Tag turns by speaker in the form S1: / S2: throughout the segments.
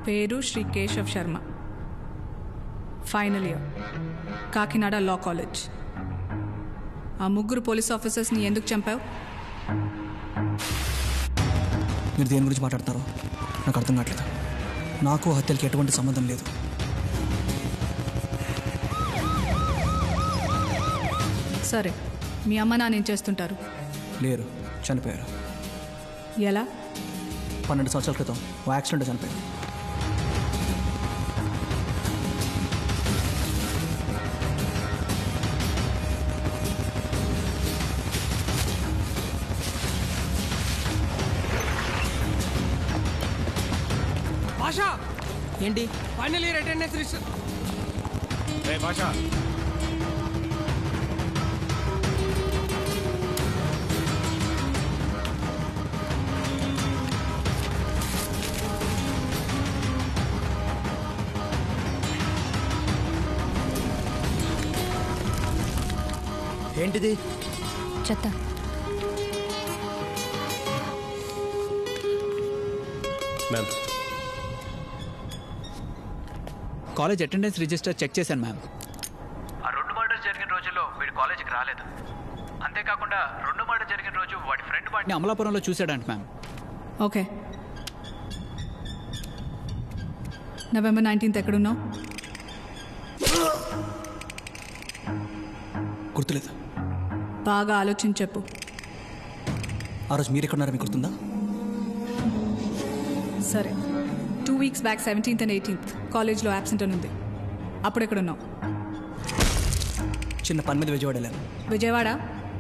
S1: పేరు Shri Keshav Sharma, final year, Kakinada law college. ఆ ముగ్గురు పోలీస్ ఆఫీసర్స్ని ఎందుకు చంపావు?
S2: మీరు దేని గురించి మాట్లాడతారో నాకు అర్థం కావట్లేదు. నాకు హత్యలకి ఎటువంటి సంబంధం లేదు.
S1: సరే, మీ అమ్మ నాన్న ఏం చేస్తుంటారు?
S2: లేరు, చనిపోయారు.
S1: ఎలా?
S2: 12 సంవత్సరాల క్రితం ఓ యాక్సిడెంట్ చనిపోయారు.
S3: భాషా
S2: ఏంటి?
S3: Final year attendance register. Basha
S2: ఏంటిది?
S4: చెత్త.
S5: Ma'am,
S2: college attendance register check చేశాను మ్యామ్.
S6: ఆ 2 మర్డర్స్ జరిగిన రోజుల్లో వీడు కాలేజీకి రాలేదు. అంతేకాకుండా 2 మర్డర్ జరిగిన రోజు వాడి ఫ్రెండ్
S2: వాడిని అమలాపురంలో చూశాడంట మ్యామ్.
S1: ఓకే, నవంబర్ 19th ఎక్కడున్నావు?
S2: గుర్తులేదు.
S1: బాగా ఆలోచించి చెప్పు.
S2: ఆ రోజు మీరు ఎక్కడున్నారో మీకు గుర్తుందా?
S1: సరే, 2 weeks back 17th and 18th కాలేజ్లో యాబ్సెంట్ అని ఉంది. అప్పుడు ఎక్కడున్నావు?
S2: చిన్న పని మీద విజయవాడ వెళ్ళాను.
S1: విజయవాడ?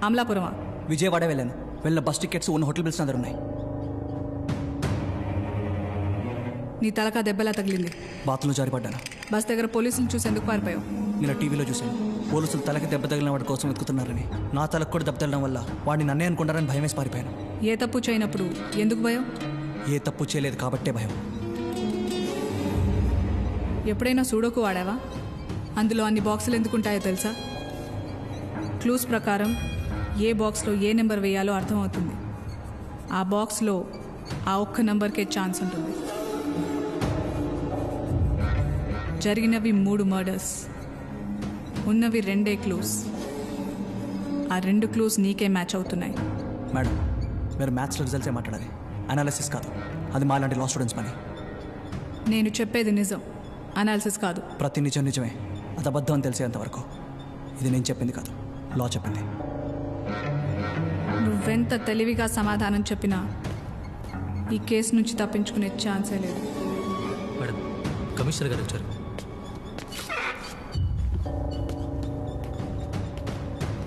S1: అమలాపురమా?
S2: విజయవాడ వెళ్ళాను. వెళ్ళిన బస్ టికెట్స్ ఉన్న హోటల్ బిల్స్ నా దగ్గర ఉన్నాయి.
S1: నీ తలకా దెబ్బలా తగిలింది.
S2: బాత్రూంలో జారిపడ్డాను.
S1: బస్ దగ్గర పోలీసులు చూసి ఎందుకు పారిపోయావు?
S2: నేను టీవీలో చూశాను. పోలీసులు తలకి దెబ్బ తగిలిన వాడి కోసం వెతుకుతున్నారని. నా తలకు కూడా దెబ్బ తగలడం వల్ల వాడిని నన్నే అనుకుంటారని భయం వేసి పారిపోయాను.
S1: ఏ తప్పు చేయనప్పుడు ఎందుకు భయం?
S2: ఏ తప్పు చేయలేదు కాబట్టే భయం.
S1: ఎప్పుడైనా సూడోకు వాడావా? అందులో అన్ని బాక్సులు ఎందుకుంటాయో తెలుసా? క్లూస్ ప్రకారం ఏ బాక్స్లో ఏ నెంబర్ వేయాలో అర్థమవుతుంది. ఆ బాక్స్లో ఆ ఒక్క నెంబర్కే ఛాన్స్ ఉంటుంది. జరిగినవి 3 మర్డర్స్, ఉన్నవి 2 క్లూస్. ఆ 2 క్లూస్ నీకే మ్యాచ్ అవుతున్నాయి.
S2: మేడం, మీరు మ్యాథ్స్లో రిజల్ట్సే మాట్లాడాలి, అనాలిసిస్ కాదు. అది మా లాంటి లా స్టూడెంట్స్ పని.
S1: నేను చెప్పేది నిజం, అనాలిసిస్ కాదు.
S2: ప్రతి నిజం నిజమే, అది అబద్ధం అని తెలిసేంతవరకు. ఇది నేను చెప్పింది కాదు, లా చెప్పింది.
S1: నువ్వెంత తెలివిగా సమాధానం చెప్పినా ఈ కేసు నుంచి తప్పించుకునే ఛాన్సే లేదు.
S5: మేడం, కమిషనర్ గారు వచ్చారు.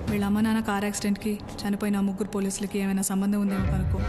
S1: వీళ్ళ అమ్మ నాన్న కార్ యాక్సిడెంట్కి చనిపోయిన 3 పోలీసులకి ఏమైనా సంబంధం ఉందేమో కనుక్కో.